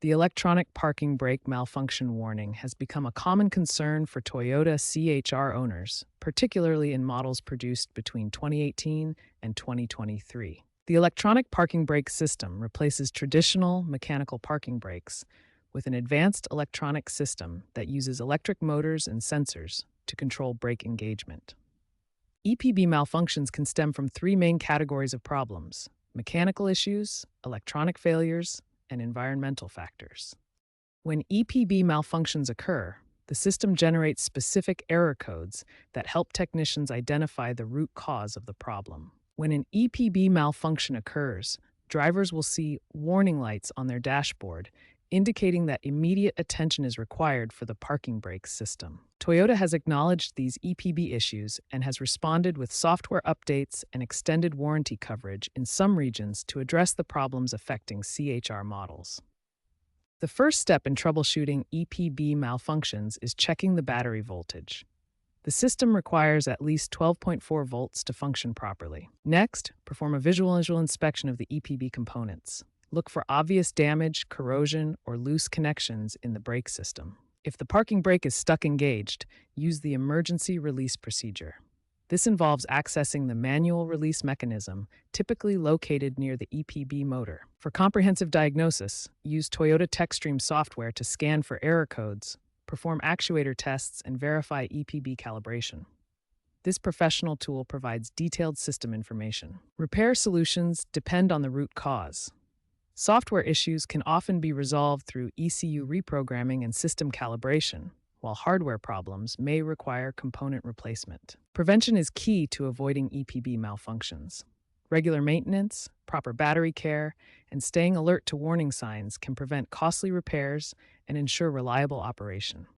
The electronic parking brake malfunction warning has become a common concern for Toyota CHR owners, particularly in models produced between 2018 and 2023. The electronic parking brake system replaces traditional mechanical parking brakes with an advanced electronic system that uses electric motors and sensors to control brake engagement. EPB malfunctions can stem from three main categories of problems: mechanical issues, electronic failures, and environmental factors. When EPB malfunctions occur, the system generates specific error codes that help technicians identify the root cause of the problem. When an EPB malfunction occurs, drivers will see warning lights on their dashboard indicating that immediate attention is required for the parking brake system. Toyota has acknowledged these EPB issues and has responded with software updates and extended warranty coverage in some regions to address the problems affecting CHR models. The first step in troubleshooting EPB malfunctions is checking the battery voltage. The system requires at least 12.4 volts to function properly. Next, perform a visual inspection of the EPB components. Look for obvious damage, corrosion, or loose connections in the brake system. If the parking brake is stuck engaged, use the emergency release procedure. This involves accessing the manual release mechanism, typically located near the EPB motor. For comprehensive diagnosis, use Toyota TechStream software to scan for error codes, perform actuator tests, and verify EPB calibration. This professional tool provides detailed system information. Repair solutions depend on the root cause. Software issues can often be resolved through ECU reprogramming and system calibration, while hardware problems may require component replacement. Prevention is key to avoiding EPB malfunctions. Regular maintenance, proper battery care, and staying alert to warning signs can prevent costly repairs and ensure reliable operation.